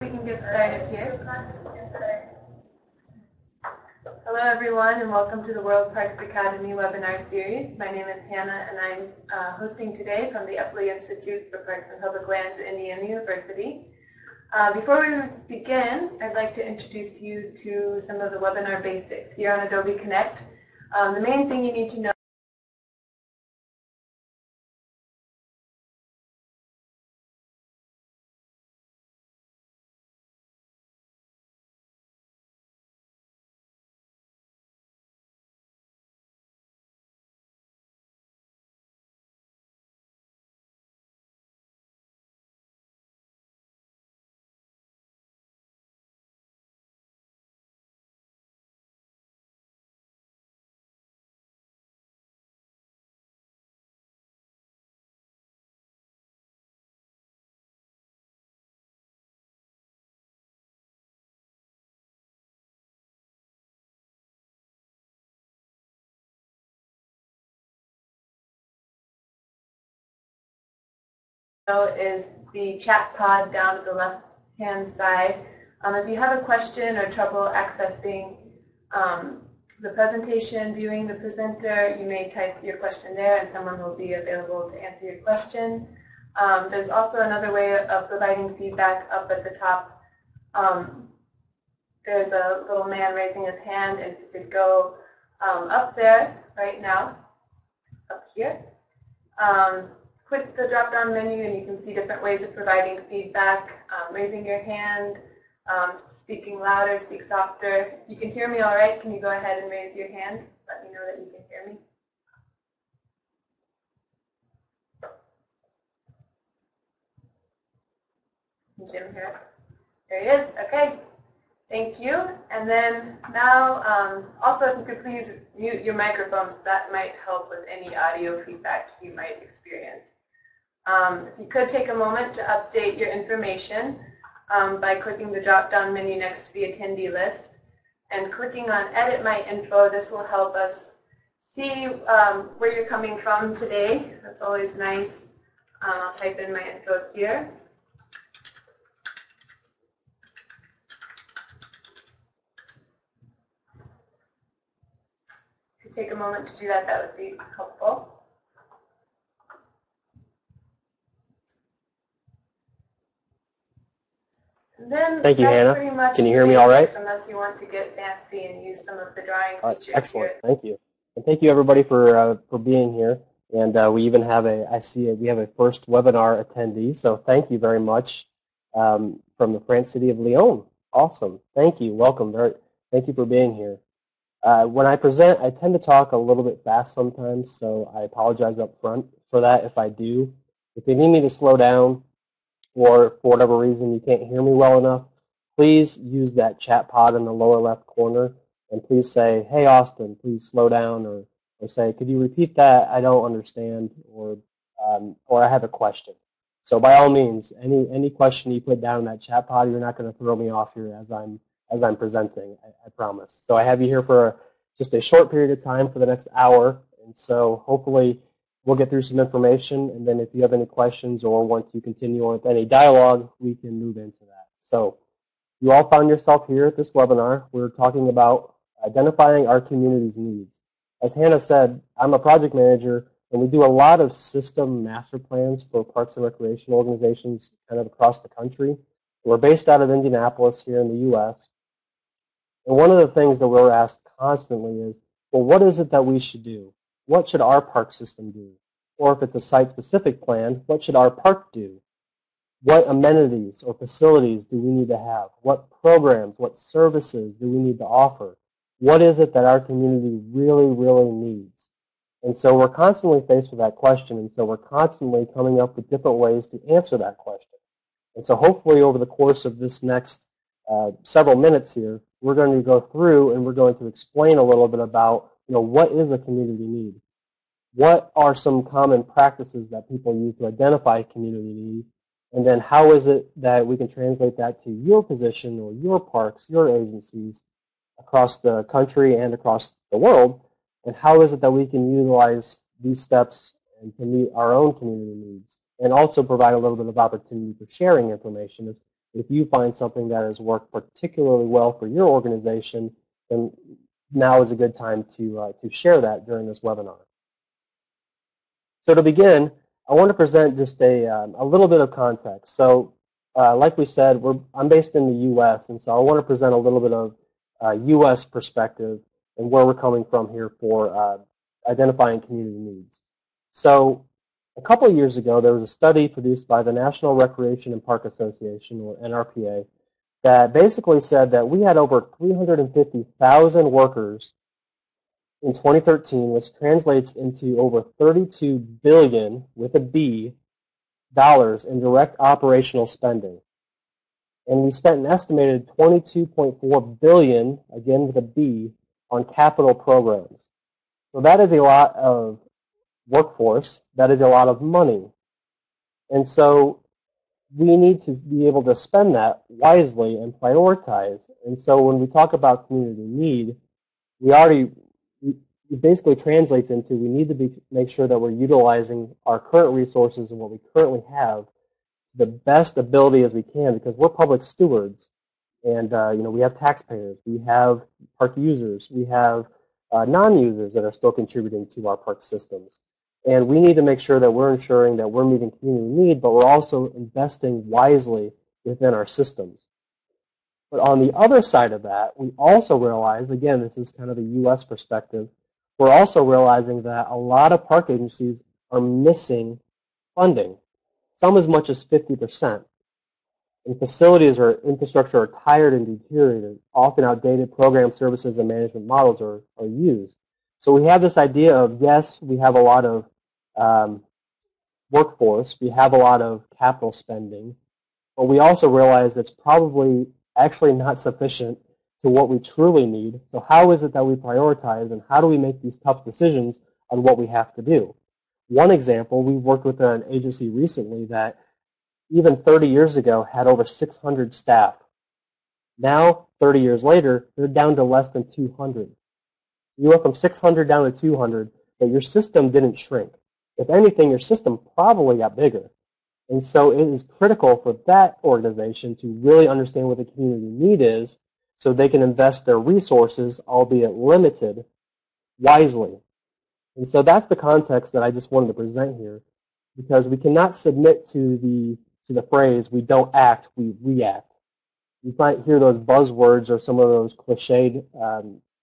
We can get started here. Hello everyone and welcome to the World Parks Academy webinar series. My name is Hannah and I'm hosting today from the Epley Institute for Parks and Public Lands at Indiana University. Before we begin, I'd like to introduce you to some of the webinar basics here on Adobe Connect. The main thing you need to know is the chat pod down at the left-hand side. If you have a question or trouble accessing the presentation, viewing the presenter, you may type your question there and someone will be available to answer your question. There's also another way of providing feedback up at the top. There's a little man raising his hand, and if you could go up there right now, up here. Click the drop-down menu and you can see different ways of providing feedback, raising your hand, speaking louder, speak softer. If you can hear me all right, can you go ahead and raise your hand? Let me know that you can hear me. Can Jim hear us? There he is. Okay. Thank you. And then now, also if you could please mute your microphones, that might help with any audio feedback you might experience. If you could take a moment to update your information by clicking the drop-down menu next to the attendee list and clicking on Edit My Info. This will help us see where you're coming from today. That's always nice. I'll type in my info here. If you take a moment to do that, that would be helpful. Then Thank you, Hannah. Pretty much can you hear me all right? Unless you want to get fancy and use some of the drawing features. Excellent. Here. Thank you. And thank you, everybody, for being here. And we even have we have a first webinar attendee. So thank you very much from the France City of Lyon. Awesome. Thank you. Welcome. Thank you for being here. When I present, I tend to talk a little bit fast sometimes, so I apologize up front for that if I do. If you need me to slow down, or for whatever reason you can't hear me well enough, please use that chat pod in the lower left corner and please say, hey Austin, please slow down, or say, could you repeat that? I don't understand, or I have a question. So by all means, any question you put down in that chat pod, you're not going to throw me off here as I'm presenting, I promise. So I have you here for just a short period of time for the next hour, and so hopefully we'll get through some information, and then if you have any questions or want to continue on with any dialogue, we can move into that. So you all found yourself here at this webinar. We're talking about identifying our community's needs. As Hannah said, I'm a project manager, and we do a lot of system master plans for parks and recreation organizations kind of across the country. We're based out of Indianapolis here in the U.S., and one of the things that we're asked constantly is, well, what is it that we should do? What should our park system do? Or if it's a site-specific plan, what should our park do? What amenities or facilities do we need to have? What programs, what services do we need to offer? What is it that our community really, really needs? And so we're constantly faced with that question, and so we're constantly coming up with different ways to answer that question. And so hopefully over the course of this next several minutes here, we're going to go through and we're going to explain a little bit about, what is a community need? What are some common practices that people use to identify community need? And then how is it that we can translate that to your position or your parks, your agencies across the country and across the world? And how is it that we can utilize these steps and to meet our own community needs? And also provide a little bit of opportunity for sharing information If you find something that has worked particularly well for your organization, then now is a good time to share that during this webinar. So to begin, I want to present just a little bit of context. So like we said, I'm based in the U.S., and so I want to present a little bit of U.S. perspective and where we're coming from here for identifying community needs. So a couple of years ago, there was a study produced by the National Recreation and Park Association, or NRPA, that basically said that we had over 350,000 workers in 2013, which translates into over $32 billion, with a B, dollars in direct operational spending. And we spent an estimated $22.4 billion, again with a B, on capital programs. So that is a lot of workforce. That is a lot of money. And so we need to be able to spend that wisely and prioritize. And so when we talk about community need, it basically translates into we need to make sure that we're utilizing our current resources and what we currently have to the best ability as we can, because we're public stewards, and we have taxpayers, we have park users, we have non-users that are still contributing to our park systems. And we need to make sure that we're ensuring that we're meeting community need, but we're also investing wisely within our systems. But on the other side of that, we also realize, again, this is kind of a U.S. perspective, we're also realizing that a lot of park agencies are missing funding, some as much as 50%. And facilities or infrastructure are tired and deteriorated. Often outdated program services and management models are used. So we have this idea of, yes, we have a lot of workforce, we have a lot of capital spending, but we also realize it's probably actually not sufficient to what we truly need. So how is it that we prioritize, and how do we make these tough decisions on what we have to do? One example, we worked with an agency recently that even 30 years ago had over 600 staff. Now, 30 years later, they're down to less than 200. You went from 600 down to 200, but your system didn't shrink. If anything, your system probably got bigger. And so it is critical for that organization to really understand what the community need is so they can invest their resources, albeit limited, wisely. And so that's the context that I just wanted to present here, because we cannot submit to the phrase, we don't act, we react. You might hear those buzzwords or some of those cliched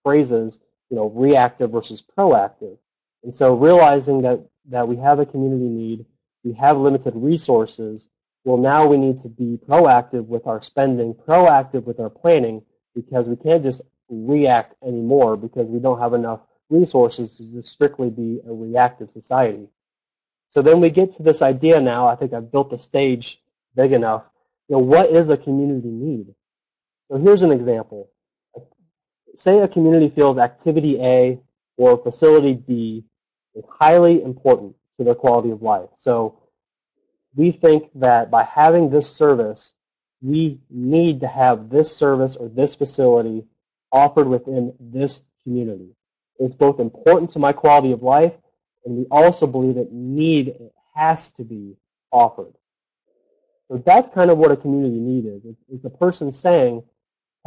phrases, reactive versus proactive. And so realizing that we have a community need, we have limited resources, well, now we need to be proactive with our spending, proactive with our planning, because we can't just react anymore because we don't have enough resources to just strictly be a reactive society. So then we get to this idea now, I think I've built the stage big enough, what is a community need? So here's an example. Say a community feels activity A or facility B is highly important to their quality of life. So we think that by having this service, we need to have this service or this facility offered within this community. It's both important to my quality of life, and we also believe it has to be offered. So that's kind of what a community need is. It's a person saying,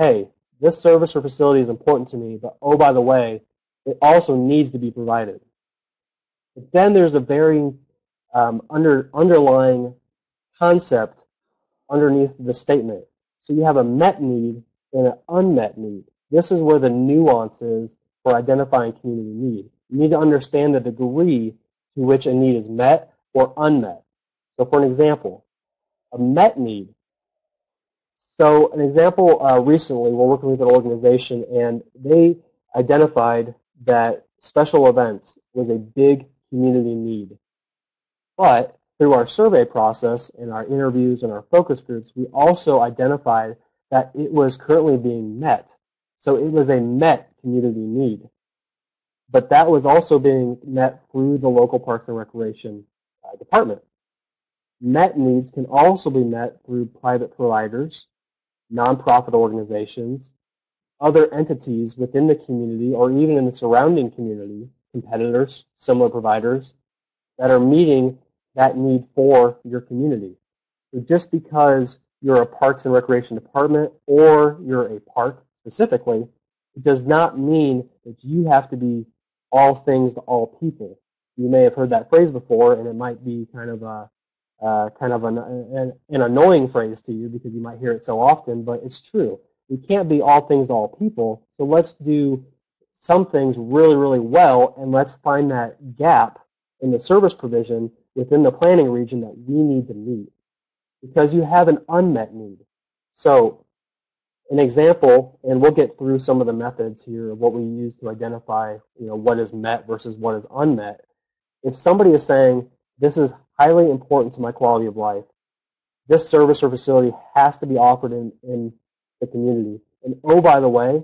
hey, this service or facility is important to me, but oh, by the way, it also needs to be provided. But then there's a very underlying concept underneath the statement. So you have a met need and an unmet need. This is where the nuance is for identifying community need. You need to understand the degree to which a need is met or unmet. So for an example, a met need. So an example recently, we're working with an organization, and they identified that special events was a big community need. But through our survey process and our interviews and our focus groups, we also identified that it was currently being met. So it was a met community need. But that was also being met through the local Parks and Recreation department. Met needs can also be met through private providers, nonprofit organizations, other entities within the community or even in the surrounding community, competitors, similar providers, that are meeting that need for your community. So just because you're a Parks and Recreation Department or you're a park specifically, it does not mean that you have to be all things to all people. You may have heard that phrase before, and it might be kind of an annoying phrase to you because you might hear it so often, but it's true. We can't be all things to all people, so let's do some things really, really well, and let's find that gap in the service provision within the planning region that we need to meet because you have an unmet need. So an example, and we'll get through some of the methods here of what we use to identify what is met versus what is unmet. If somebody is saying, this is highly important to my quality of life, this service or facility has to be offered in the community. And oh, by the way,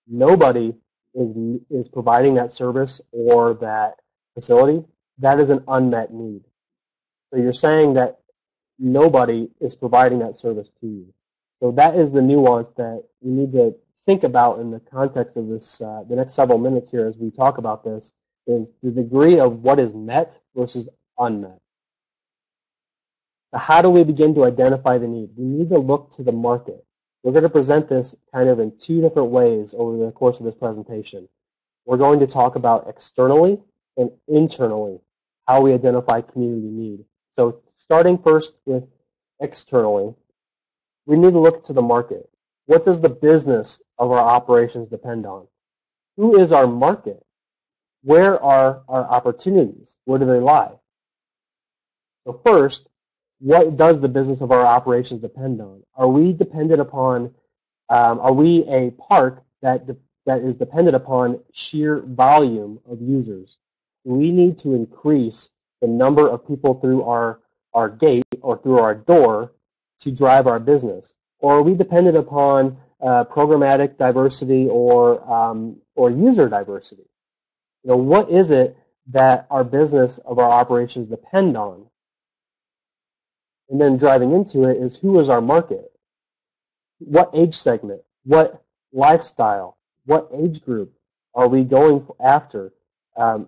nobody is providing that service or that facility. That is an unmet need. So you're saying that nobody is providing that service to you. So that is the nuance that you need to think about in the context of this, the next several minutes here as we talk about this, is the degree of what is met versus unmet. So how do we begin to identify the need? We need to look to the market. We're going to present this kind of in two different ways over the course of this presentation. We're going to talk about externally and internally how we identify community need. So starting first with externally, we need to look to the market. What does the business of our operations depend on? Who is our market? Where are our opportunities? Where do they lie? So first, what does the business of our operations depend on? Are we dependent upon, are we a park that is dependent upon sheer volume of users? We need to increase the number of people through our gate or through our door to drive our business? Or are we dependent upon programmatic diversity or user diversity? What is it that our business of our operations depend on? And then driving into it is, who is our market? What age segment? What lifestyle? What age group are we going after?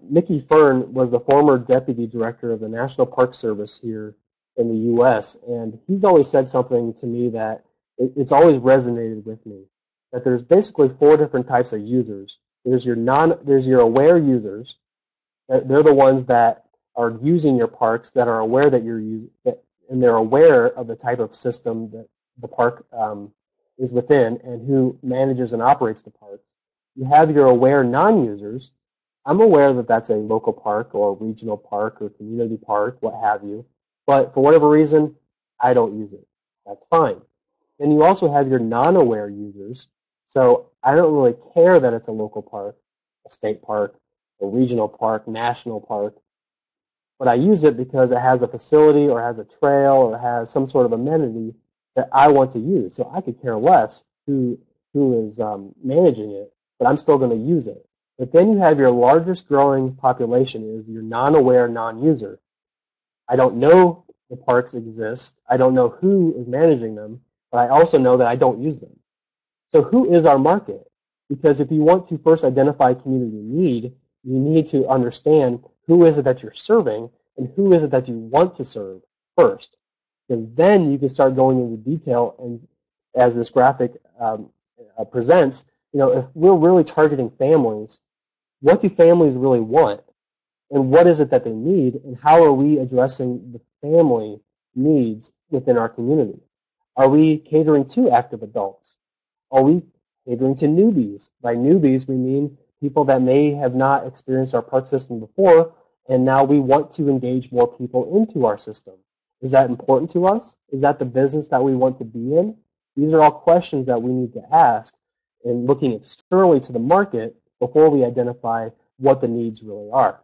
Mickey Fern was the former deputy director of the National Park Service here in the U.S., and he's always said something to me that it's always resonated with me, that there's basically 4 different types of users. There's your aware users. They're the ones that are using your parks, that are aware that you're using, and they're aware of the type of system that the park is within and who manages and operates the park. You have your aware non-users. I'm aware that that's a local park or a regional park or community park, what have you, but for whatever reason, I don't use it. That's fine. Then you also have your non-aware users. So I don't really care that it's a local park, a state park, a regional park, national park, but I use it because it has a facility or has a trail or has some sort of amenity that I want to use. So I could care less who is managing it, but I'm still going to use it. But then you have your largest growing population is your non-aware non-user. I don't know the parks exist. I don't know who is managing them, but I also know that I don't use them. So who is our market? Because if you want to first identify community need, you need to understand who is it that you're serving and who is it that you want to serve first. Because then you can start going into detail, and as this graphic presents, if we're really targeting families, what do families really want? And what is it that they need? And how are we addressing the family needs within our community? Are we catering to active adults? Are we catering to newbies? By newbies, we mean people that may have not experienced our park system before, and now we want to engage more people into our system. Is that important to us? Is that the business that we want to be in? These are all questions that we need to ask in looking externally to the market before we identify what the needs really are.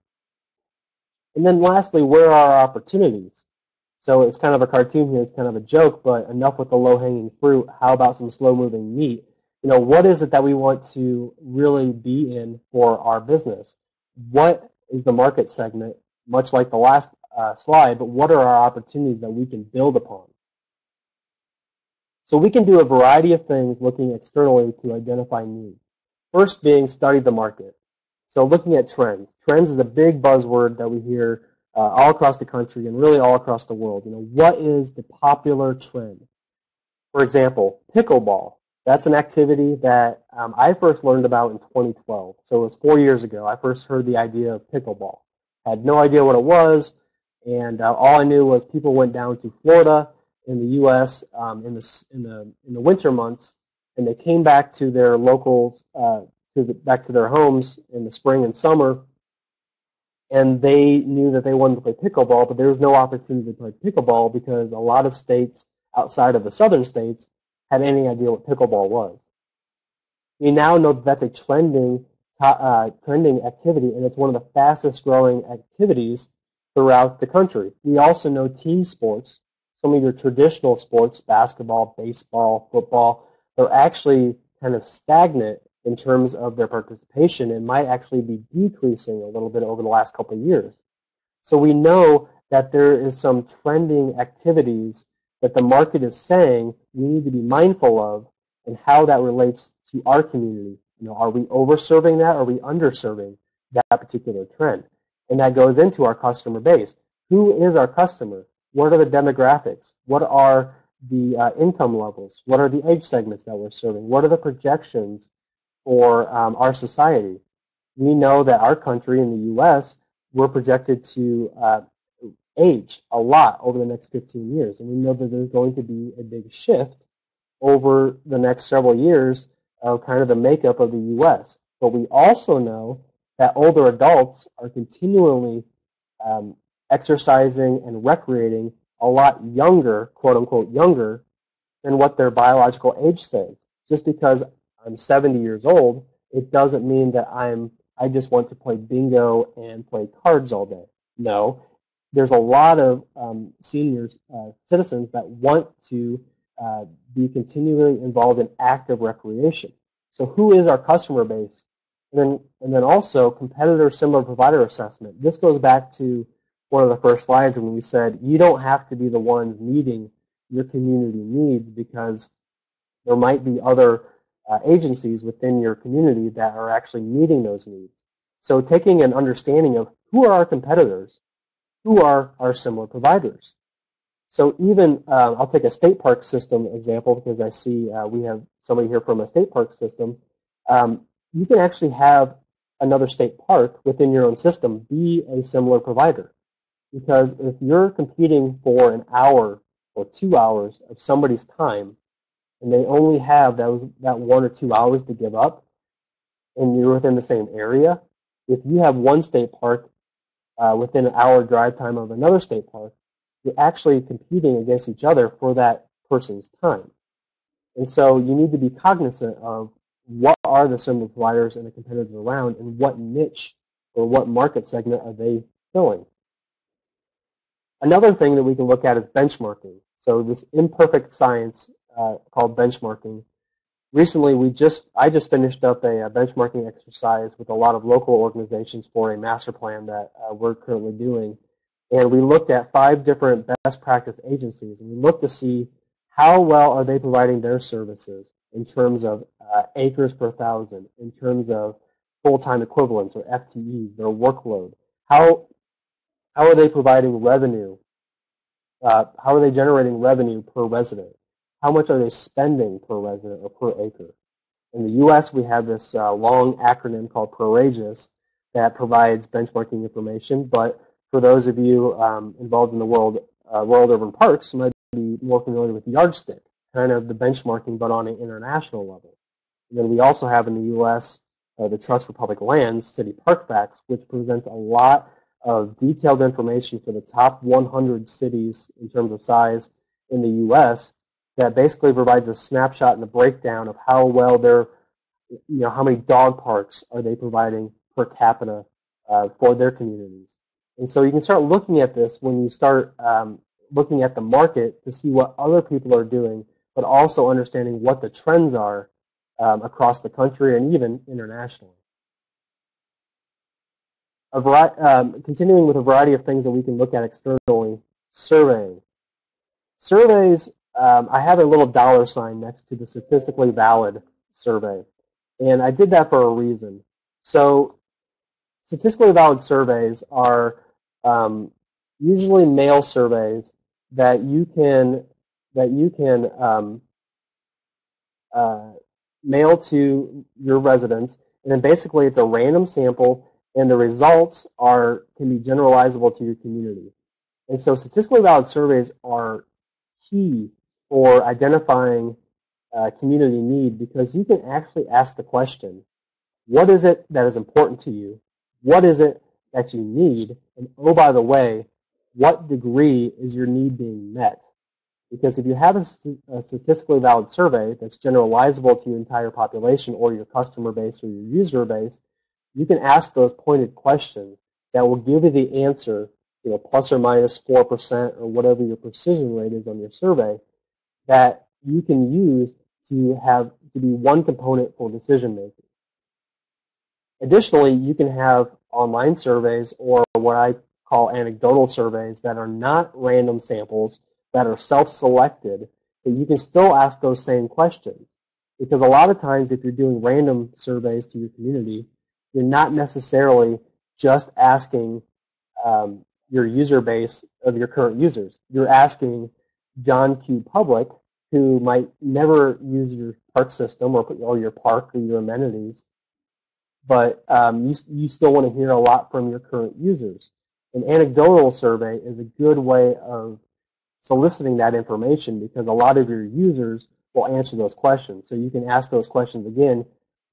And then lastly, where are our opportunities? So it's kind of a cartoon here, it's kind of a joke, but enough with the low-hanging fruit. How about some slow-moving meat? What is it that we want to really be in for our business? What is the market segment, much like the last slide, but what are our opportunities that we can build upon? So we can do a variety of things looking externally to identify needs. First being study the market. So looking at trends. Trends is a big buzzword that we hear all across the country and really all across the world. What is the popular trend? For example, pickleball. That's an activity that I first learned about in 2012. So it was 4 years ago. I first heard the idea of pickleball. I had no idea what it was, and all I knew was people went down to Florida in the U.S. In the winter months, and they came back to their locals, back to their homes in the spring and summer, and they knew that they wanted to play pickleball, but there was no opportunity to play pickleball because a lot of states outside of the southern states had any idea what pickleball was. We now know that that's a trending activity, and it's one of the fastest growing activities throughout the country. We also know team sports, some of your traditional sports, basketball, baseball, football, they're actually kind of stagnant in terms of their participation and might actually be decreasing a little bit over the last couple of years. So we know that there is some trending activities that the market is saying we need to be mindful of and how that relates to our community. Are we overserving that or are we underserving that particular trend? And that goes into our customer base. Who is our customer? What are the demographics? What are the income levels? What are the age segments that we're serving? What are the projections for our society? We know that our country in the U.S., we're projected to age a lot over the next 15 years. And we know that there's going to be a big shift over the next several years of kind of the makeup of the U.S. But we also know that older adults are continually exercising and recreating a lot younger, quote unquote, younger than what their biological age says. Just because I'm 70 years old, it doesn't mean that I just want to play bingo and play cards all day. No, there's a lot of senior citizens that want to be continually involved in active recreation. So who is our customer base? And then also competitor similar provider assessment. This goes back to one of the first slides when we said you don't have to be the ones meeting your community needs because there might be other agencies within your community that are actually meeting those needs. So taking an understanding of who are our competitors, who are our similar providers. So even, I'll take a state park system example because I see we have somebody here from a state park system. You can actually have another state park within your own system be a similar provider. Because if you're competing for an hour or 2 hours of somebody's time, and they only have that 1 or 2 hours to give up, and you're within the same area, if you have one state park within an hour drive time of another state park, you're actually competing against each other for that person's time. And so you need to be cognizant of what are the similar providers and the competitors around, and what niche or what market segment are they filling. Another thing that we can look at is benchmarking. So this imperfect science called benchmarking. Recently, I just finished up a benchmarking exercise with a lot of local organizations for a master plan that we're currently doing. And we looked at 5 different best practice agencies, and we looked to see how well are they providing their services in terms of acres per thousand, in terms of full-time equivalents or FTEs, their workload. How are they providing revenue? How are they generating revenue per resident? How much are they spending per resident or per acre? In the U.S., we have this long acronym called ProAgis that provides benchmarking information, but for those of you involved in the World Urban Parks, you might be more familiar with Yardstick, kind of the benchmarking but on an international level. And then we also have in the U.S. The Trust for Public Lands, City Park Facts, which presents a lot of detailed information for the top 100 cities in terms of size in the U.S. that basically provides a snapshot and a breakdown of how well how many dog parks are they providing per capita for their communities. And so you can start looking at this when you start looking at the market to see what other people are doing, but also understanding what the trends are across the country and even internationally. Continuing with a variety of things that we can look at externally, surveying. Surveys, I have a little dollar sign next to the statistically valid survey, and I did that for a reason. So statistically valid surveys are usually mail surveys that you can uh, mailed to your residents, and then basically it's a random sample, and the results can be generalizable to your community. And so statistically valid surveys are key for identifying community need because you can actually ask the question, what is it that is important to you? What is it that you need? And oh, by the way, what degree is your need being met? Because if you have a statistically valid survey that's generalizable to your entire population or your customer base or your user base, you can ask those pointed questions that will give you the answer, plus or minus 4% or whatever your precision rate is on your survey, that you can use to be one component for decision making. Additionally, you can have online surveys or what I call anecdotal surveys that are not random samples, that are self-selected, but you can still ask those same questions. Because a lot of times if you're doing random surveys to your community, you're not necessarily just asking your user base of your current users. You're asking John Q. Public, who might never use your park system or your park or your amenities, but you still want to hear a lot from your current users. An anecdotal survey is a good way of soliciting that information because a lot of your users will answer those questions. So you can ask those questions again,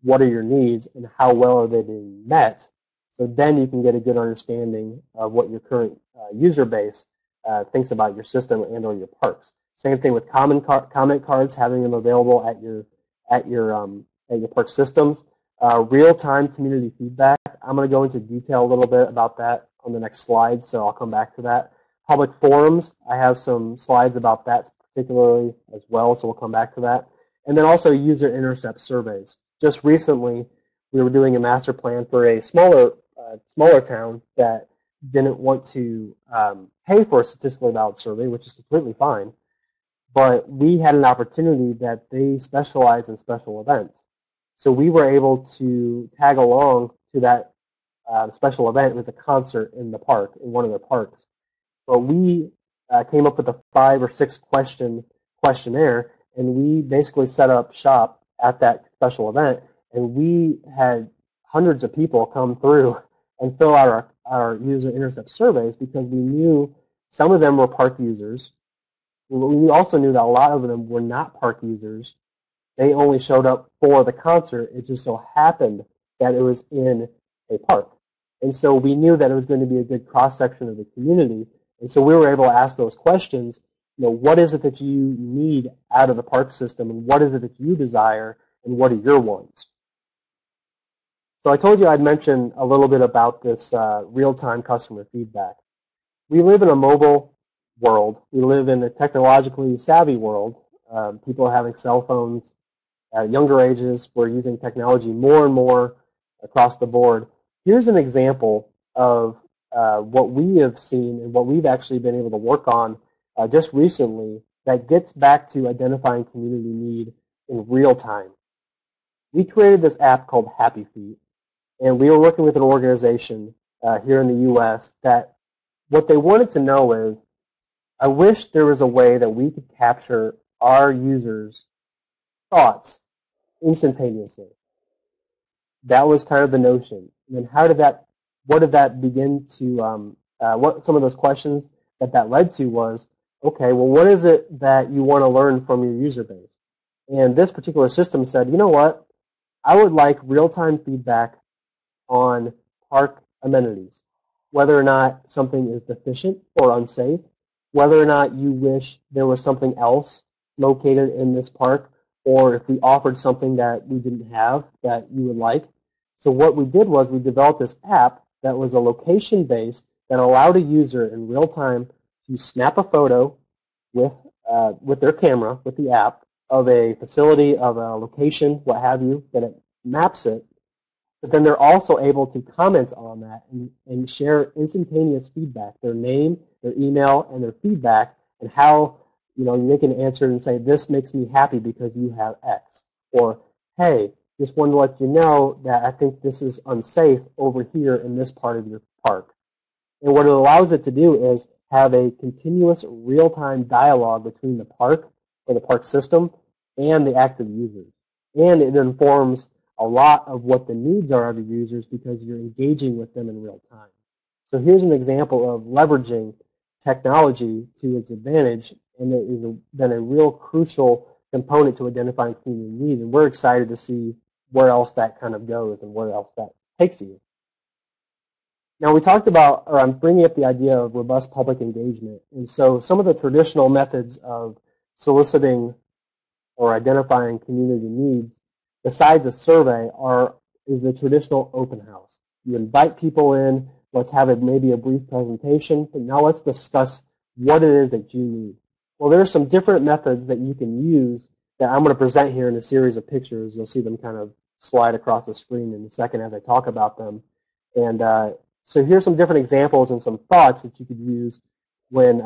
what are your needs and how well are they being met? So then you can get a good understanding of what your current user base thinks about your system and or your parks. Same thing with comment cards, having them available at your park systems. Real-time community feedback. I'm going to go into detail a little bit about that on the next slide, so I'll come back to that. Public forums, I have some slides about that particularly as well, so we'll come back to that. And then also user intercept surveys. Just recently, we were doing a master plan for a smaller town that didn't want to pay for a statistically valid survey, which is completely fine. But we had an opportunity that they specialize in special events. So we were able to tag along to that special event. It was a concert in the park, in one of their parks. But we came up with a 5 or 6 question questionnaire, and we basically set up shop at that special event, and we had hundreds of people come through and fill out our user intercept surveys because we knew some of them were park users. We also knew that a lot of them were not park users. They only showed up for the concert. It just so happened that it was in a park. And so we knew that it was going to be a good cross-section of the community. And so we were able to ask those questions, what is it that you need out of the park system, and what is it that you desire, and what are your wants? So I told you I'd mention a little bit about this real-time customer feedback. We live in a mobile world. We live in a technologically savvy world. People are having cell phones at younger ages. We're using technology more and more across the board. Here's an example of what we have seen and what we've actually been able to work on just recently that gets back to identifying community need in real time. We created this app called Happy Feet, and we were working with an organization here in the U.S. that what they wanted to know is, I wish there was a way that we could capture our users' thoughts instantaneously. That was kind of the notion. And then what did that begin to, what some of those questions that led to was, okay, well, what is it that you want to learn from your user base? And this particular system said, you know what, I would like real-time feedback on park amenities, whether or not something is deficient or unsafe, whether or not you wish there was something else located in this park, or if we offered something that we didn't have that you would like. So what we did was we developed this app that was a location-based that allowed a user in real time to snap a photo with their camera, with the app, of a facility, of a location, what have you, that it maps it. But then they're also able to comment on that and share instantaneous feedback, their name, their email, and their feedback, and how they can answer and say, this makes me happy because you have X. Or, hey, just wanted to let you know that I think this is unsafe over here in this part of your park. And what it allows it to do is have a continuous real-time dialogue between the park or the park system and the active users. And it informs a lot of what the needs are of your users because you're engaging with them in real time. So here's an example of leveraging technology to its advantage, and it has been a real crucial component to identifying community need, and we're excited to see where else that kind of goes and where else that takes you. Now we talked about, or I'm bringing up the idea of robust public engagement, and so some of the traditional methods of soliciting or identifying community needs, besides a survey, is the traditional open house. You invite people in, let's have maybe a brief presentation, but now let's discuss what it is that you need. Well, there are some different methods that you can use that I'm going to present here in a series of pictures. You'll see them kind of slide across the screen in a second as I talk about them. And so here's some different examples and some thoughts that you could use when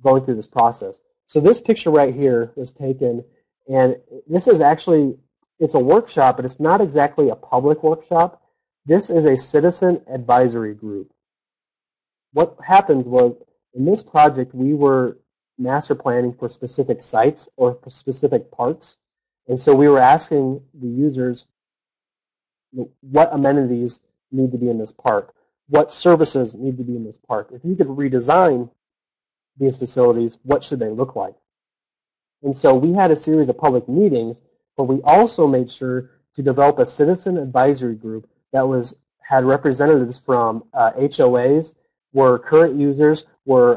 going through this process. So this picture right here was taken, and this is actually, it's a workshop, but it's not exactly a public workshop. This is a citizen advisory group. What happened was, in this project, we were master planning for specific sites or for specific parks. And so we were asking the users what amenities need to be in this park, what services need to be in this park. If you could redesign these facilities, what should they look like? And so we had a series of public meetings, but we also made sure to develop a citizen advisory group that had representatives from HOAs, were current users, were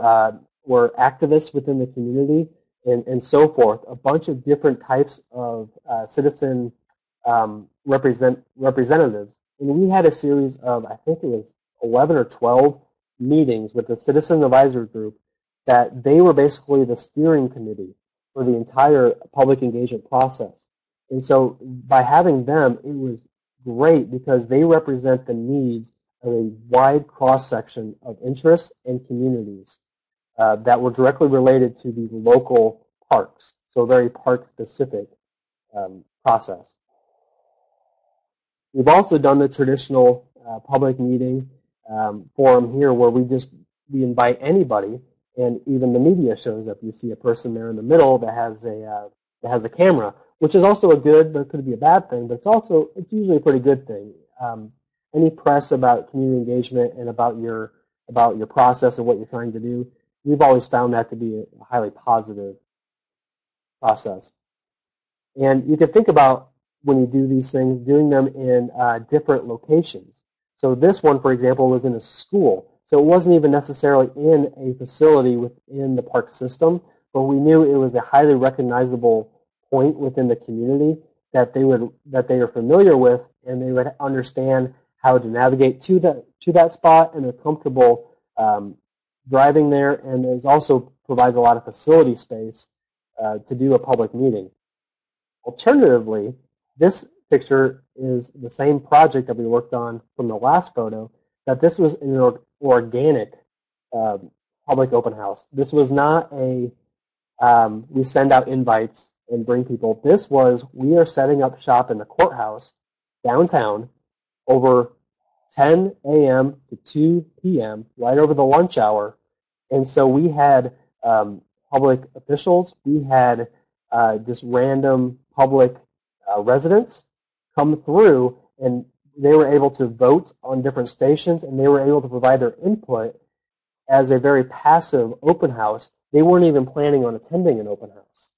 activists within the community, and so forth. A bunch of different types of citizen representatives. And we had a series of, I think it was 11 or 12 meetings with the citizen advisory group that they were basically the steering committee for the entire public engagement process. And so by having them, it was great because they represent the needs of a wide cross-section of interests and communities that were directly related to these local parks, so a very park-specific process. We've also done the traditional public meeting forum here where we invite anybody, and even the media shows up. You see a person there in the middle that has a camera, which is also a good, but it could be a bad thing, but it's usually a pretty good thing. Any press about community engagement and about your process and what you're trying to do, we've always found that to be a highly positive process. And you can think about, when you do these things, doing them in different locations. So this one, for example, was in a school. So it wasn't even necessarily in a facility within the park system, but we knew it was a highly recognizable point within the community that they are familiar with, and they would understand how to navigate to that spot, and they're comfortable driving there. And it also provides a lot of facility space to do a public meeting. Alternatively, this picture is the same project that we worked on from the last photo, that this was an organic public open house. This was not we send out invites and bring people. This was, we are setting up shop in the courthouse downtown over 10 a.m. to 2 p.m., right over the lunch hour. And so we had public officials, we had just random public residents come through, and they were able to vote on different stations, and they were able to provide their input as a very passive open house. They weren't even planning on attending an open house,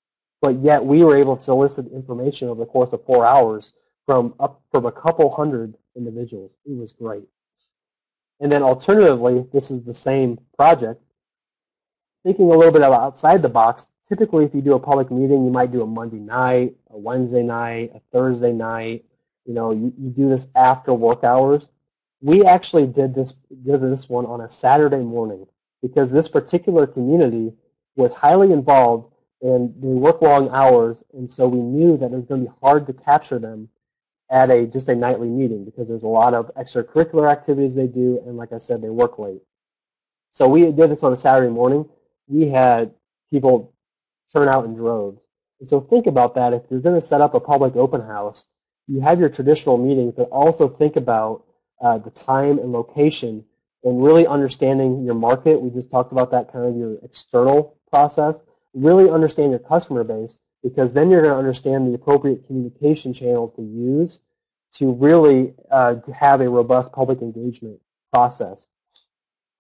but yet we were able to solicit information over the course of 4 hours from a couple hundred individuals. It was great. And then alternatively, this is the same project. Thinking a little bit outside the box, typically if you do a public meeting, you might do a Monday night, a Wednesday night, a Thursday night. You do this after work hours. We actually did this one on a Saturday morning because this particular community was highly involved and they work long hours, and so we knew that it was going to be hard to capture them at just a nightly meeting because there's a lot of extracurricular activities they do, and like I said, they work late. So we did this on a Saturday morning. We had people turn out in droves. And so think about that. If you're going to set up a public open house, you have your traditional meetings, but also think about the time and location and really understanding your market. We just talked about that, kind of your external process. Really understand your customer base, because then you're going to understand the appropriate communication channels to use to really to have a robust public engagement process.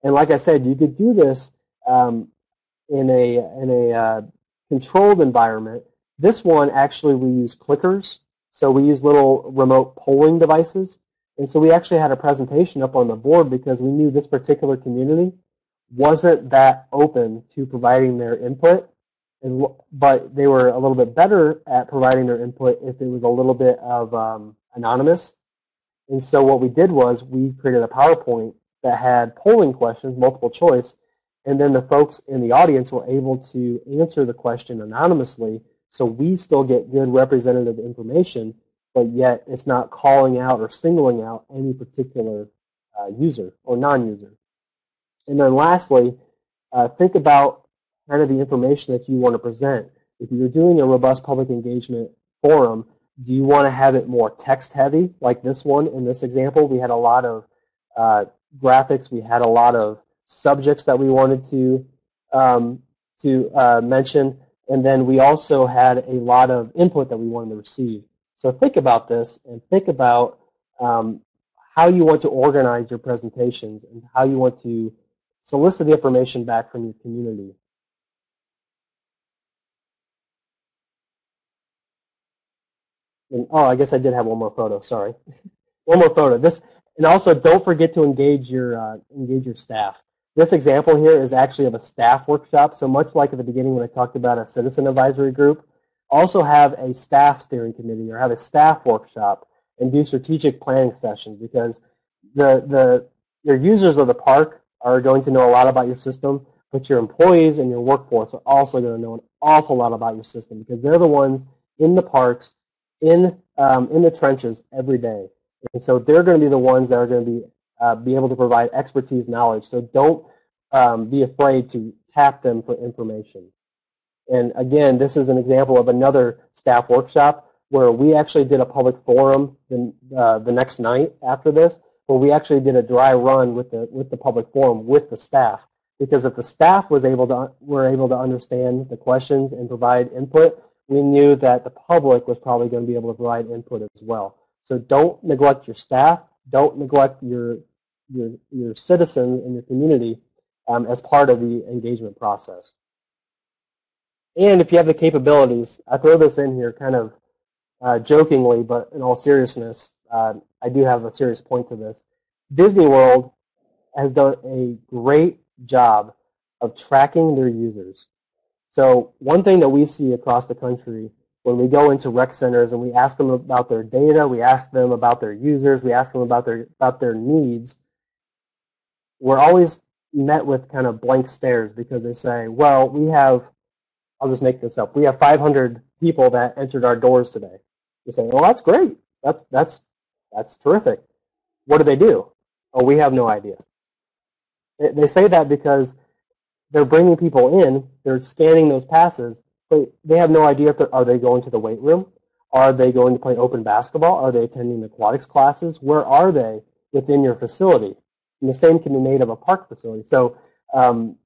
And like I said, you could do this in a controlled environment. This one, actually, we use clickers. So we use little remote polling devices. And so we actually had a presentation up on the board because we knew this particular community wasn't that open to providing their input, but they were a little bit better at providing their input if it was a little bit of anonymous. And so what we did was we created a PowerPoint that had polling questions, multiple choice, and then the folks in the audience were able to answer the question anonymously, so we still get good representative information, but yet it's not calling out or singling out any particular user or non-user. And then lastly, think about kind of the information that you want to present. If you're doing a robust public engagement forum, do you want to have it more text heavy, like this one? In this example, we had a lot of graphics, we had a lot of subjects that we wanted to mention, and then we also had a lot of input that we wanted to receive. So think about this and think about how you want to organize your presentations and how you want to solicit the information back from your community. And, oh, I guess I did have one more photo. Sorry, one more photo. This, and also don't forget to engage your staff. This example here is actually of a staff workshop. So much like at the beginning when I talked about a citizen advisory group, also have a staff steering committee or have a staff workshop and do strategic planning sessions, because your users of the park are going to know a lot about your system, but your employees and your workforce are also going to know an awful lot about your system, because they're the ones in the parks, in the trenches every day. And so they're going to be the ones that are going to be able to provide expertise, knowledge. So don't be afraid to tap them for information. And again, this is an example of another staff workshop where we actually did a public forum the next night after this, where we actually did a dry run with the public forum with the staff. Because if the staff were able to understand the questions and provide input, we knew that the public was probably going to be able to provide input as well. So don't neglect your staff. Don't neglect your citizens in your community as part of the engagement process. And if you have the capabilities, I throw this in here kind of jokingly, but in all seriousness, I do have a serious point to this. Disney World has done a great job of tracking their users. So one thing that we see across the country when we go into rec centers and we ask them about their data, we ask them about their users, we ask them about their needs, we're always met with kind of blank stares, because they say, well, we have, I'll just make this up, we have 500 people that entered our doors today. You say, well, that's great. That's terrific. What do they do? Oh, we have no idea. They say that because they're bringing people in, they're scanning those passes, but they have no idea if are they going to the weight room? Are they going to play open basketball? Are they attending the aquatics classes? Where are they within your facility? And the same can be made of a park facility. So, and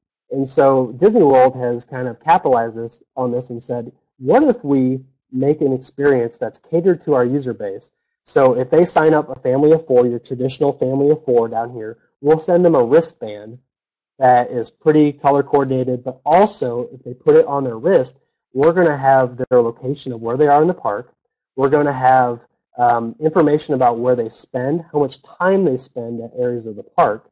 so Disney World has kind of capitalized on this and said, what if we make an experience that's catered to our user base? So if they sign up a family of 4, your traditional family of 4 down here, we'll send them a wristband that is pretty color coordinated, but also if they put it on their wrist, we're going to have their location of where they are in the park. We're going to have information about where they spend, how much time they spend at areas of the park.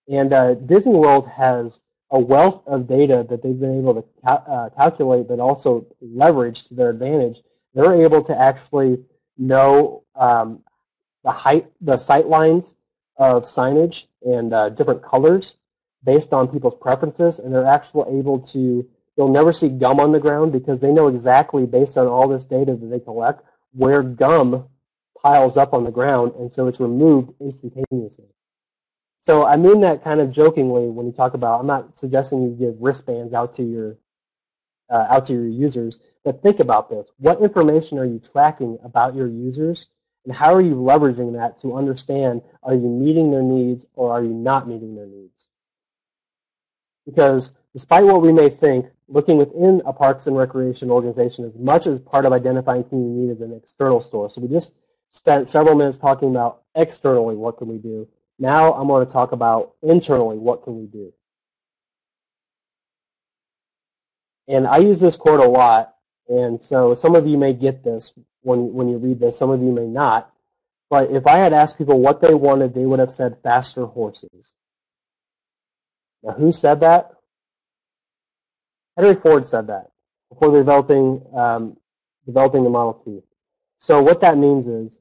And Disney World has a wealth of data that they've been able to calculate, but also leverage to their advantage. They're able to actually know the sight lines of signage and different colors based on people's preferences, and they're actually able to, you'll never see gum on the ground because they know exactly, based on all this data that they collect, where gum piles up on the ground, and so it's removed instantaneously. So I mean that kind of jokingly when you talk about, I'm not suggesting you give wristbands out to your users, but think about this. What information are you tracking about your users, and how are you leveraging that to understand, are you meeting their needs or are you not meeting their needs? Because despite what we may think, looking within a Parks and Recreation organization as much as part of identifying community need is an external source. So we just spent several minutes talking about externally what can we do. Now I'm going to talk about internally what can we do. And I use this quote a lot, and so some of you may get this when you read this, some of you may not. But if I had asked people what they wanted, they would have said faster horses. Now, who said that? Henry Ford said that before developing the Model T. So what that means is,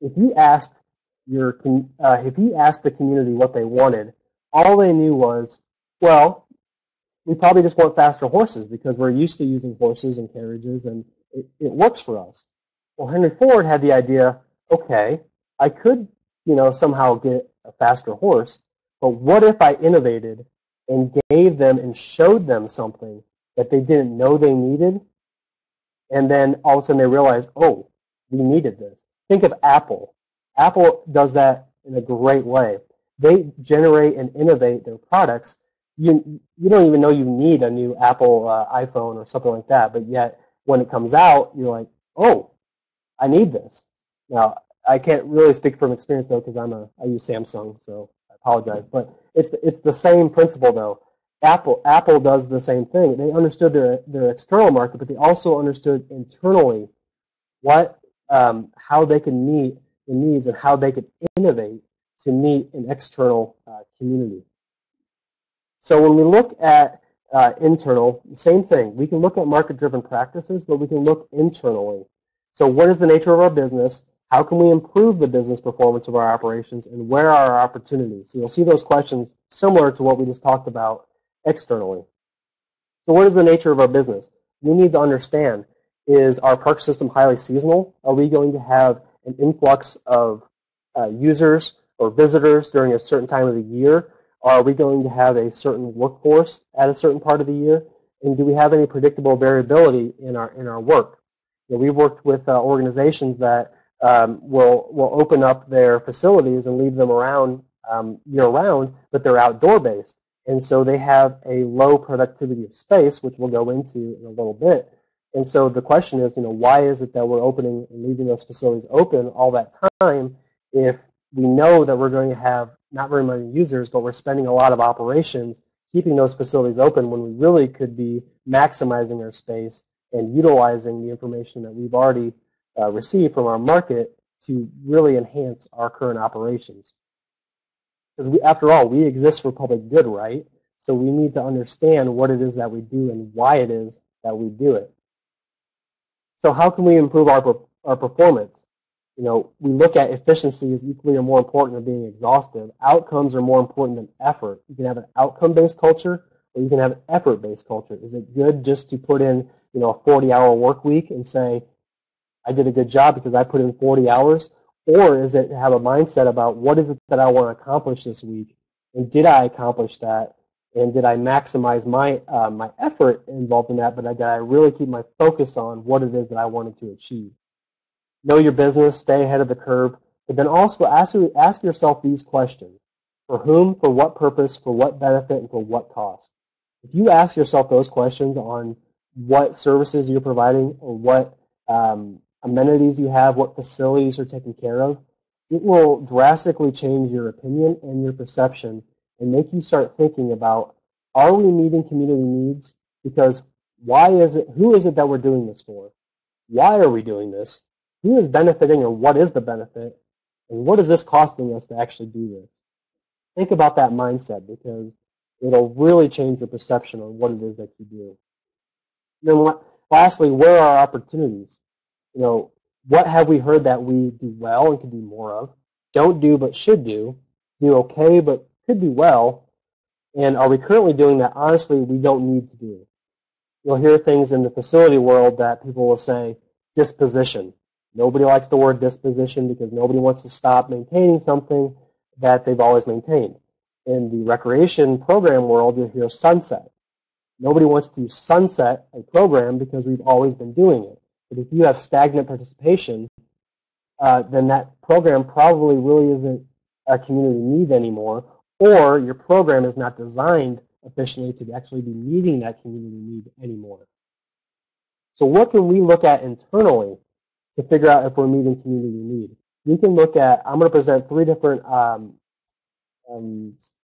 if you asked the community what they wanted, all they knew was, well, we probably just want faster horses because we're used to using horses and carriages, and it works for us. Well, Henry Ford had the idea, okay, I could, somehow get a faster horse, but what if I innovated and gave them and showed them something that they didn't know they needed, and then all of a sudden they realized, oh, we needed this. Think of Apple. Apple does that in a great way. They generate and innovate their products. You don't even know you need a new Apple iPhone or something like that, but yet when it comes out, you're like, oh, I need this. Now, I can't really speak from experience though because I use Samsung, so I apologize. But it's the same principle though. Apple does the same thing. They understood their external market, but they also understood internally how they could meet the needs and how they could innovate to meet an external community. So when we look at internal, same thing. We can look at market-driven practices, but we can look internally. So what is the nature of our business? How can we improve the business performance of our operations, and where are our opportunities? So you'll see those questions similar to what we just talked about externally. So what is the nature of our business? We need to understand, is our park system highly seasonal? Are we going to have an influx of users or visitors during a certain time of the year? Are we going to have a certain workforce at a certain part of the year? And do we have any predictable variability in our work? We've worked with organizations that will open up their facilities and leave them around year-round, but they're outdoor-based. And so they have a low productivity of space, which we'll go into in a little bit. And so the question is, why is it that we're opening and leaving those facilities open all that time if we know that we're going to have not very many users, but we're spending a lot of operations keeping those facilities open when we really could be maximizing our space and utilizing the information that we've already received from our market to really enhance our current operations. Because after all, we exist for public good, right? So we need to understand what it is that we do and why it is that we do it. So how can we improve our performance? We look at efficiency as equally or more important than being exhaustive. Outcomes are more important than effort. You can have an outcome-based culture, or you can have an effort-based culture. Is it good just to put in, a 40-hour work week and say, I did a good job because I put in 40 hours? Or is it to have a mindset about what is it that I want to accomplish this week, and did I accomplish that, and did I maximize my my effort involved in that, but did I really keep my focus on what it is that I wanted to achieve? Know your business, stay ahead of the curve, but then also ask yourself these questions. For whom, for what purpose, for what benefit, and for what cost? If you ask yourself those questions on what services you're providing or what amenities you have, what facilities you're taking care of, it will drastically change your opinion and your perception and make you start thinking about, are we meeting community needs? Because who is it that we're doing this for? Why are we doing this? Who is benefiting, or what is the benefit? And what is this costing us to actually do this? Think about that mindset, because it'll really change your perception on what it is that you do. And then lastly, where are our opportunities? What have we heard that we do well and can do more of? Don't do but should do okay but could do well, and are we currently doing that honestly we don't need to do? You'll hear things in the facility world that people will say, disposition. Nobody likes the word disposition because nobody wants to stop maintaining something that they've always maintained. In the recreation program world, you'll hear sunset. Nobody wants to sunset a program because we've always been doing it. But if you have stagnant participation, then that program probably really isn't a community need anymore, or your program is not designed efficiently to actually be meeting that community need anymore. So what can we look at internally to figure out if we're meeting community need? We can look at, I'm going to present three different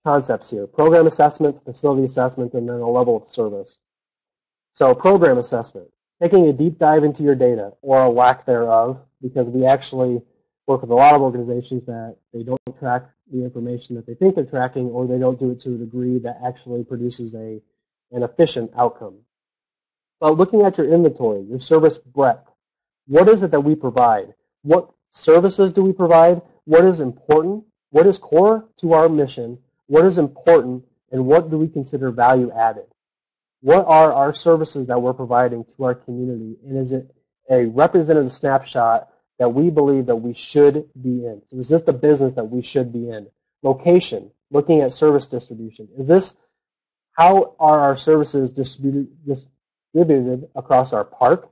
concepts here: program assessments, facility assessments, and then a level of service. So program assessment, taking a deep dive into your data, or a lack thereof, because we actually work with a lot of organizations that they don't track the information that they think they're tracking, or they don't do it to a degree that actually produces an efficient outcome. But looking at your inventory, your service breadth, what is it that we provide? What services do we provide? What is important? What is core to our mission? What is important? And what do we consider value added? What are our services that we're providing to our community? And is it a representative snapshot that we believe that we should be in? So is this the business that we should be in? Location, looking at service distribution. Is this, how are our services distributed across our park?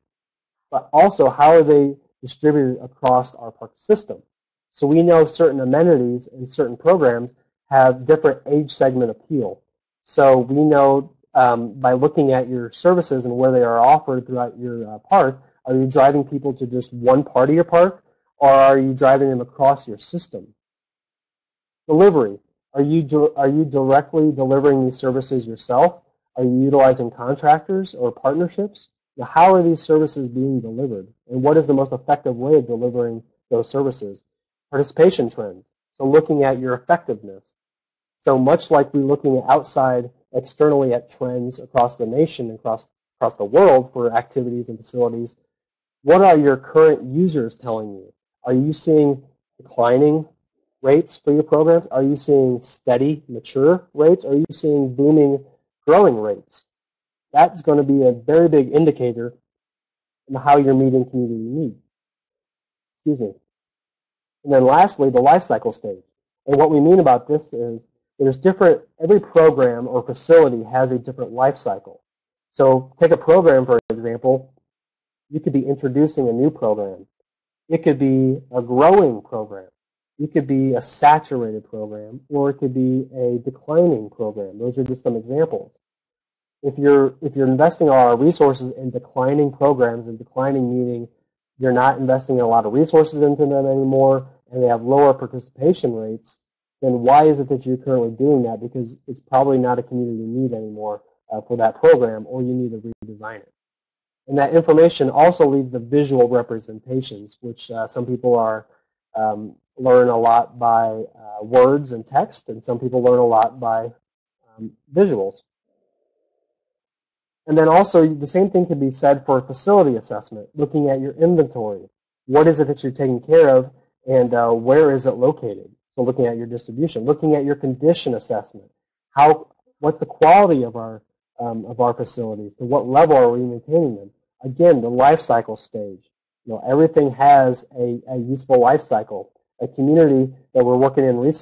But also, how are they distributed across our park system? So we know certain amenities and certain programs have different age segment appeal. So we know by looking at your services and where they are offered throughout your park, are you driving people to just one part of your park, or are you driving them across your system? Delivery. Are you directly delivering these services yourself? Are you utilizing contractors or partnerships? Now, how are these services being delivered, and what is the most effective way of delivering those services? Participation trends. So looking at your effectiveness. So much like we're looking outside externally at trends across the nation, across the world for activities and facilities, what are your current users telling you? Are you seeing declining rates for your programs? Are you seeing steady, mature rates? Are you seeing booming, growing rates? That's going to be a very big indicator in how you're meeting community needs. Excuse me. And then lastly, the life cycle stage. And what we mean about this is there's different, every program or facility has a different life cycle. So take a program, for example. You could be introducing a new program. It could be a growing program. It could be a saturated program, or it could be a declining program. Those are just some examples. If you're investing all our resources in declining programs, and declining meaning you're not investing a lot of resources into them anymore, and they have lower participation rates, then why is it that you're currently doing that? Because it's probably not a community need anymore for that program, or you need to redesign it. And that information also leads to visual representations, which some people learn a lot by words and text, and some people learn a lot by visuals. And then also, the same thing can be said for facility assessment, looking at your inventory. What is it that you're taking care of, and where is it located? So looking at your distribution, looking at your condition assessment. What's the quality of our facilities? To what level are we maintaining them? Again, the life cycle stage. You know, everything has a useful life cycle. A community that we're working in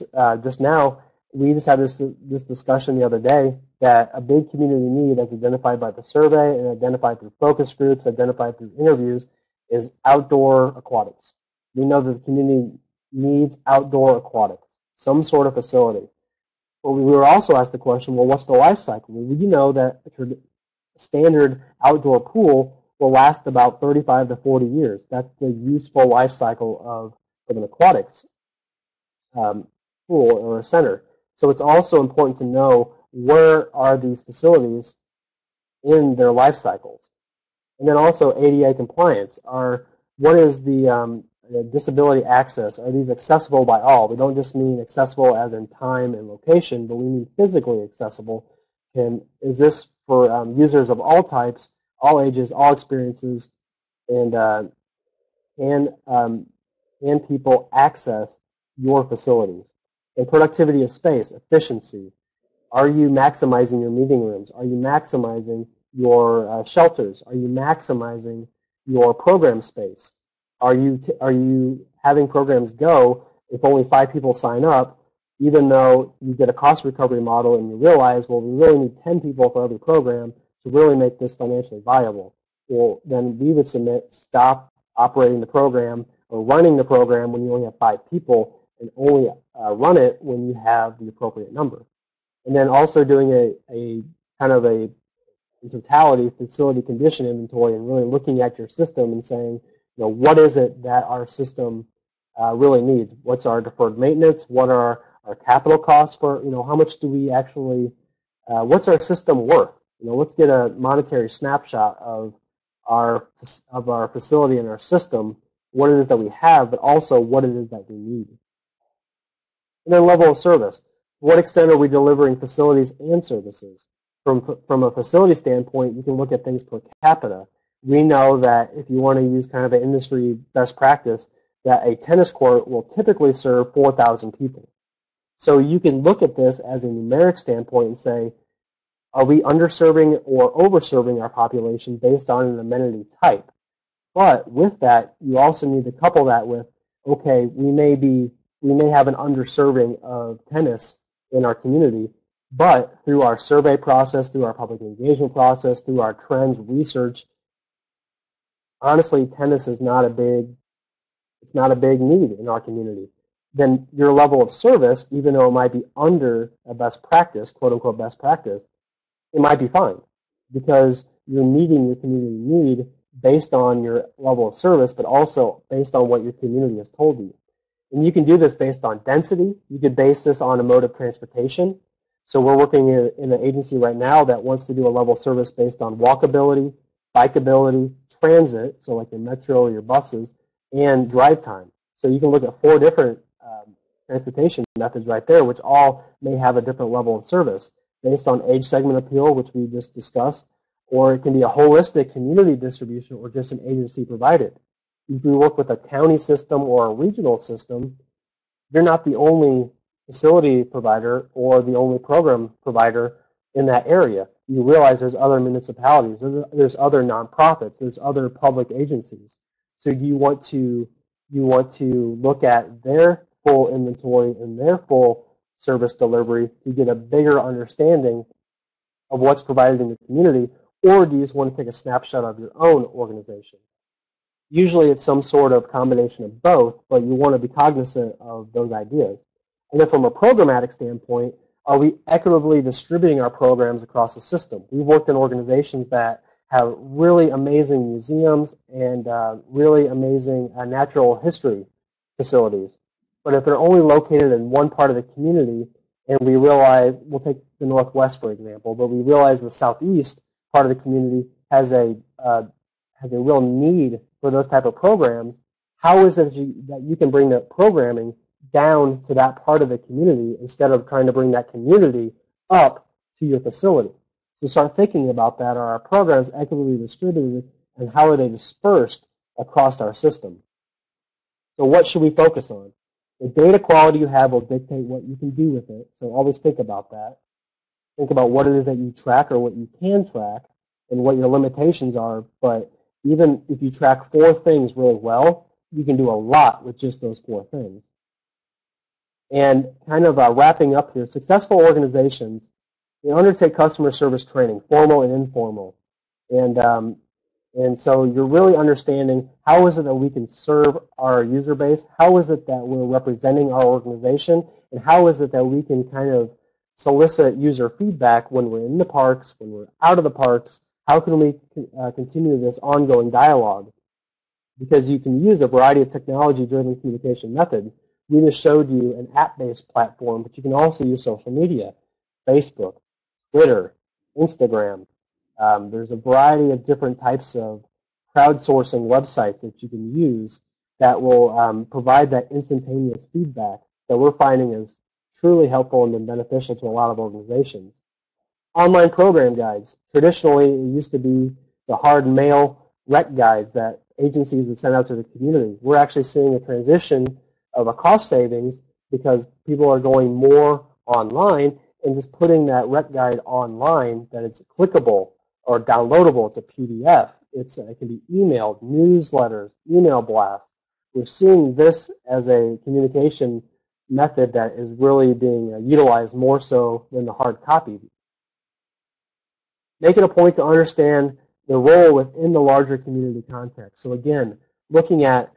just now, we just had this discussion the other day that a big community need, as identified by the survey and identified through focus groups, identified through interviews, is outdoor aquatics. We know that the community needs outdoor aquatics, some sort of facility. But we were also asked the question, well, what's the life cycle? Well, we know that a standard outdoor pool will last about 35 to 40 years. That's the useful life cycle of an aquatics pool or a center. So it's also important to know where are these facilities in their life cycles. And then also ADA compliance. What is the disability access? Are these accessible by all? We don't just mean accessible as in time and location, but we mean physically accessible. Is this for users of all types, all ages, all experiences, and can people access your facilities? And productivity of space, efficiency. Are you maximizing your meeting rooms? Are you maximizing your shelters? Are you maximizing your program space? Are you having programs go if only 5 people sign up, even though you get a cost recovery model and you realize, well, we really need 10 people for every program to really make this financially viable? Well, then we would submit stop operating the program or running the program when you only have 5 people, and only run it when you have the appropriate number. And then also doing a kind of a in totality facility condition inventory and really looking at your system and saying, what is it that our system really needs? What's our deferred maintenance? What are our capital costs for, how much do we actually, what's our system worth? Let's get a monetary snapshot of our facility and our system, what it is that we have, but also what it is that we need. And then level of service. To what extent are we delivering facilities and services? From a facility standpoint, you can look at things per capita. We know that if you want to use kind of an industry best practice, that a tennis court will typically serve 4,000 people. So you can look at this as a numeric standpoint and say, are we underserving or overserving our population based on an amenity type? But with that, you also need to couple that with, okay, we may have an underserving of tennis in our community, but through our survey process, through our public engagement process, through our trends research, honestly, tennis is not a big need in our community. Then your level of service, even though it might be under a best practice, quote unquote best practice, it might be fine because you're meeting your community need based on your level of service, but also based on what your community has told you. And you can do this based on density. You could base this on a mode of transportation. So we're working in an agency right now that wants to do a level of service based on walkability, bikeability, transit, so like your metro or your buses, and drive time. So you can look at 4 different transportation methods right there, which all may have a different level of service based on age segment appeal, which we just discussed, or it can be a holistic community distribution or just an agency provided. If you work with a county system or a regional system, you're not the only facility provider or the only program provider in that area. You realize there's other municipalities, there's other nonprofits, there's other public agencies. So you want to look at their full inventory and their full service delivery to get a bigger understanding of what's provided in the community, or do you just want to take a snapshot of your own organization? Usually it's some sort of combination of both, but you want to be cognizant of those ideas. And then from a programmatic standpoint, are we equitably distributing our programs across the system? We've worked in organizations that have really amazing museums and really amazing natural history facilities. But if they're only located in one part of the community, and we realize, we'll take the Northwest for example, but we realize the Southeast part of the community has a real need for those type of programs, how is it that you can bring that programming down to that part of the community instead of trying to bring that community up to your facility? So start thinking about that. Are our programs equitably distributed, and how are they dispersed across our system? So what should we focus on? The data quality you have will dictate what you can do with it, so always think about that. Think about what it is that you track or what you can track and what your limitations are, but even if you track 4 things really well, you can do a lot with just those 4 things. And kind of wrapping up here, successful organizations, they undertake customer service training, formal and informal. And so you're really understanding how is it that we can serve our user base, how is it that we're representing our organization, and how is it that we can kind of solicit user feedback when we're in the parks, when we're out of the parks. How can we continue this ongoing dialogue? Because you can use a variety of technology-driven communication methods. We just showed you an app-based platform, but you can also use social media, Facebook, Twitter, Instagram. There's a variety of different types of crowdsourcing websites that you can use that will provide that instantaneous feedback that we're finding is truly helpful and beneficial to a lot of organizations. Online program guides. Traditionally, it used to be the hard mail rec guides that agencies would send out to the community. We're actually seeing a transition of a cost savings because people are going more online and just putting that rec guide online, that it's clickable or downloadable. It's a PDF. It can be emailed, newsletters, email blasts. We're seeing this as a communication method that is really being utilized more so than the hard copy. Make it a point to understand the role within the larger community context. So again, looking at,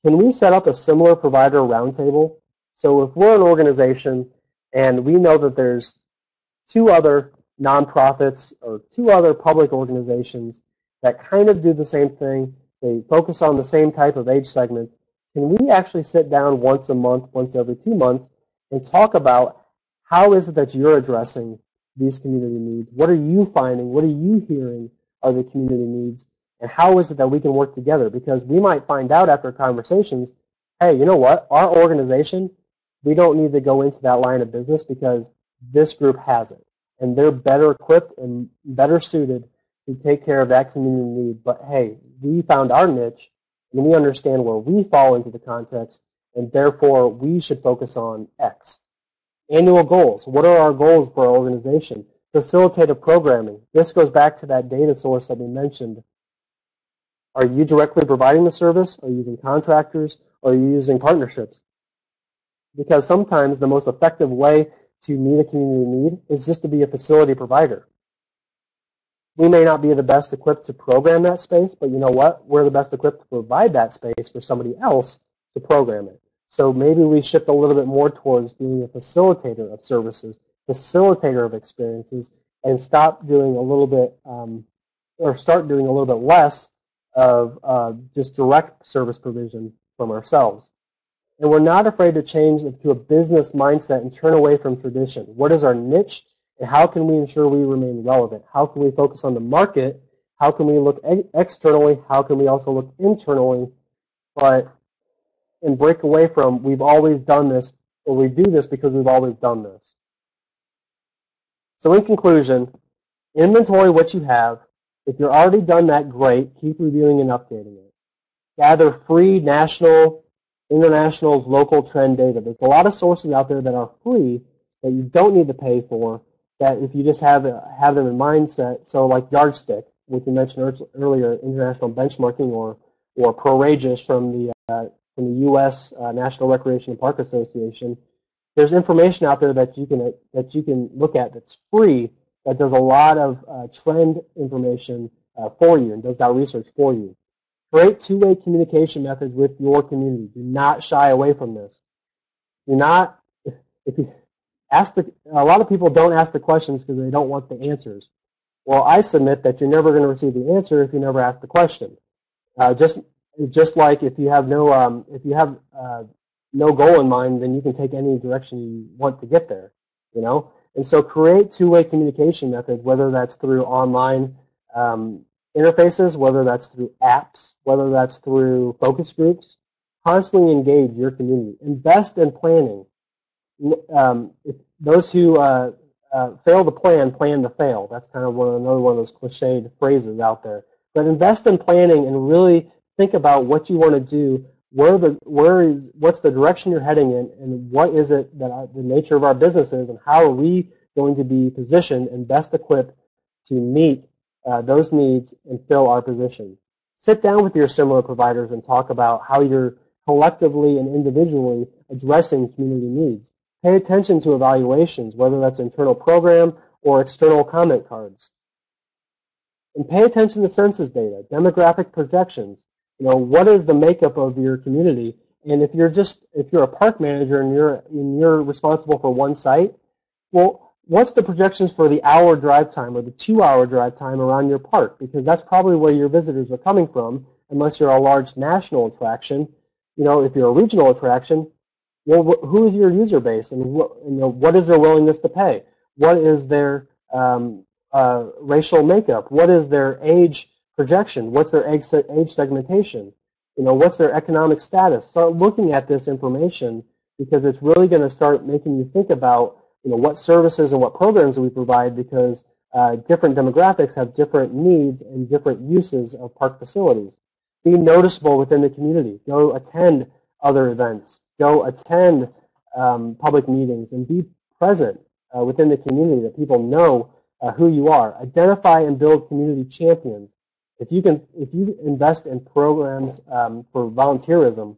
can we set up a similar provider roundtable? So if we're an organization and we know that there's two other nonprofits or two other public organizations that kind of do the same thing. They focus on the same type of age segments. Can we actually sit down once a month, once every 2 months, and talk about how is it that you're addressing these community needs? What are you finding? What are you hearing are the community needs? And how is it that we can work together? Because we might find out after conversations, hey, you know what? Our organization, we don't need to go into that line of business because this group has it. And they're better equipped and better suited to take care of that community need. But hey, we found our niche and we understand where we fall into the context, and therefore we should focus on X. Annual goals. What are our goals for our organization? Facilitative programming. This goes back to that data source that we mentioned. Are you directly providing the service? Are you using contractors? Or are you using partnerships? Because sometimes the most effective way to meet a community need is just to be a facility provider. We may not be the best equipped to program that space, but you know what? We're the best equipped to provide that space for somebody else to program it. So maybe we shift a little bit more towards being a facilitator of services, facilitator of experiences, and stop doing a little bit, or start doing a little bit less of just direct service provision from ourselves. And we're not afraid to change to a business mindset and turn away from tradition. What is our niche, and how can we ensure we remain relevant? How can we focus on the market? How can we look externally? How can we also look internally? And break away from we've always done this, or we do this because we've always done this. So in conclusion, inventory what you have. If you're already done that, great. Keep reviewing and updating it. Gather free national, international, local trend data. There's a lot of sources out there that are free that you don't need to pay for, that if you just have them in mindset, so like Yardstick, which you mentioned earlier, international benchmarking, or ProRageous from the U.S. National Recreation and Park Association. There's information out there that you can look at that's free, that does a lot of trend information for you and does that research for you. Create two-way communication methods with your community. Do not shy away from this. Do not, if you ask a lot of people don't ask the questions because they don't want the answers. Well, I submit that you're never going to receive the answer if you never ask the question. Just like if you have no goal in mind, then you can take any direction you want to get there, you know. And so create two-way communication methods, whether that's through online interfaces, whether that's through apps, whether that's through focus groups. Constantly engage your community. Invest in planning. If those who fail to plan to fail. That's kind of another one of those cliched phrases out there. But invest in planning and really think about what you want to do, what's the direction you're heading in, and what is it that the nature of our business is, and how are we going to be positioned and best equipped to meet those needs and fill our position. Sit down with your similar providers and talk about how you're collectively and individually addressing community needs. Pay attention to evaluations, whether that's internal program or external comment cards. And pay attention to census data, demographic projections. You know, what is the makeup of your community? And if you're a park manager and you're responsible for one site, well, what's the projections for the hour drive time or the 2-hour drive time around your park? Because that's probably where your visitors are coming from, unless you're a large national attraction. You know, if you're a regional attraction, well, who is your user base, and what is their willingness to pay? What is their racial makeup? What is their age projection? What's their age segmentation? You know, what's their economic status? Start looking at this information, because it's really going to start making you think about, you know, what services and what programs we provide, because different demographics have different needs and different uses of park facilities. Be noticeable within the community. Go attend other events. Go attend public meetings and be present within the community, that people know who you are. Identify and build community champions. If you invest in programs for volunteerism,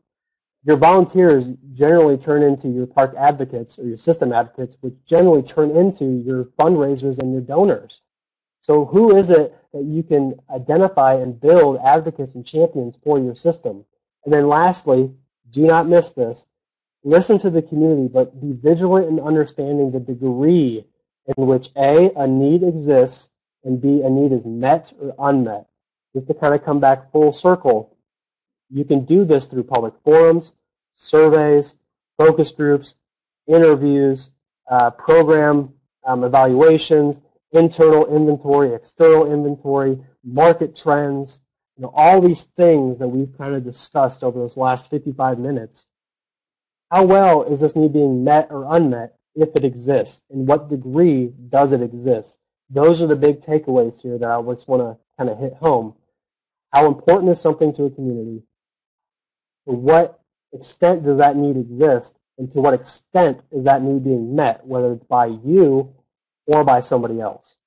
your volunteers generally turn into your park advocates or your system advocates, which generally turn into your fundraisers and your donors. So who is it that you can identify and build advocates and champions for your system? And then lastly, do not miss this. Listen to the community, but be vigilant in understanding the degree in which a need exists, and B, a need is met or unmet. Just to kind of come back full circle, you can do this through public forums, surveys, focus groups, interviews, program evaluations, internal inventory, external inventory, market trends, all these things that we've kind of discussed over those last 55 minutes. How well is this need being met or unmet if it exists? In what degree does it exist? Those are the big takeaways here that I just want to kind of hit home. How important is something to a community? To what extent does that need exist? And to what extent is that need being met, whether it's by you or by somebody else?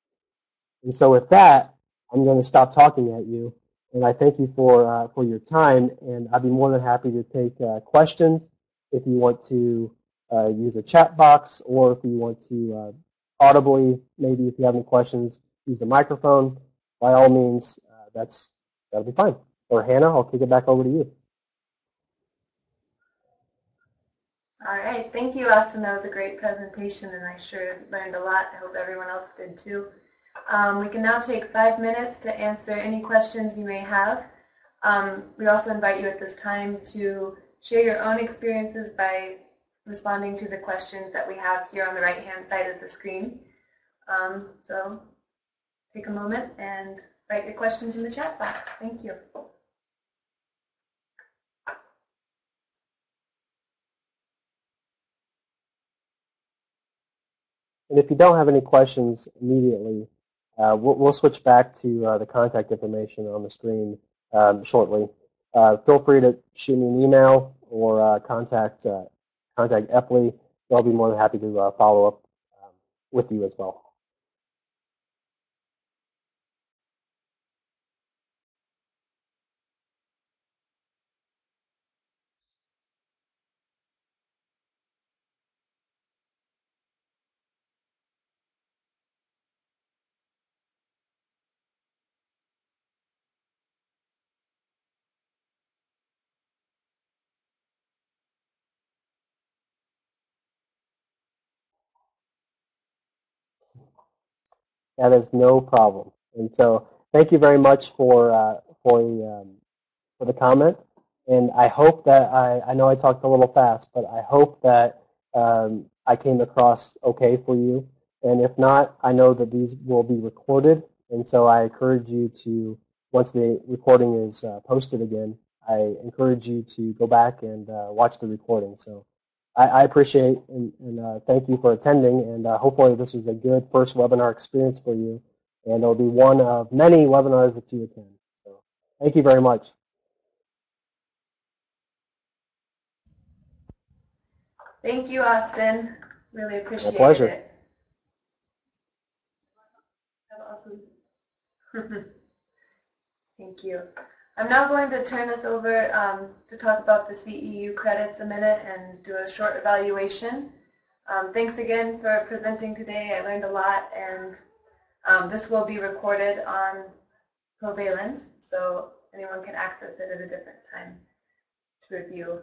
And so with that, I'm going to stop talking at you. And I thank you for your time. And I'd be more than happy to take questions if you want to use a chat box, or if you want to audibly, maybe if you have any questions, use the microphone. By all means, that'll be fine. Or Hannah, I'll kick it back over to you. All right, thank you, Austin. That was a great presentation, and I sure learned a lot. I hope everyone else did too. We can now take 5 minutes to answer any questions you may have. We also invite you at this time to share your own experiences by responding to the questions that we have here on the right-hand side of the screen. So take a moment and write your questions in the chat box. Thank you. And if you don't have any questions immediately, we'll switch back to the contact information on the screen shortly. Feel free to shoot me an email or contact Epley. They'll be more than happy to follow up with you as well. That is no problem. And so thank you very much for the comment. And I hope that I know I talked a little fast, but I hope that I came across okay for you. And if not, I know that these will be recorded. And so I encourage you to, once the recording is posted again, I encourage you to go back and watch the recording. So I appreciate and thank you for attending. And hopefully this was a good first webinar experience for you. And it'll be one of many webinars that you attend. So thank you very much. Thank you, Austin. Really appreciate it. My pleasure. Awesome. Thank you. I'm now going to turn this over to talk about the CEU credits a minute and do a short evaluation. Thanks again for presenting today. I learned a lot, and this will be recorded on Provalence, so anyone can access it at a different time to review.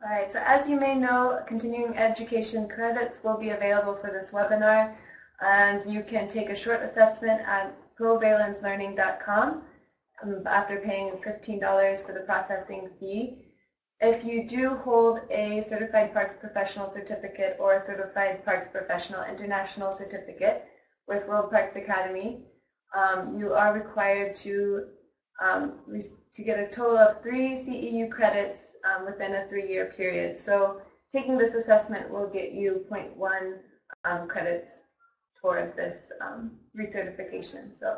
All right, so as you may know, continuing education credits will be available for this webinar, and you can take a short assessment at provalencelearning.com after paying $15 for the processing fee. If you do hold a Certified Parks Professional Certificate or a Certified Parks Professional International Certificate with World Parks Academy, you are required to get a total of 3 CEU credits within a 3-year period. So taking this assessment will get you 0.1 credits toward this recertification. So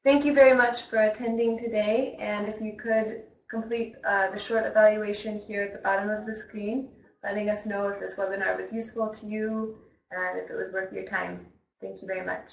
thank you very much for attending today, and if you could complete the short evaluation here at the bottom of the screen, letting us know if this webinar was useful to you and if it was worth your time. Thank you very much.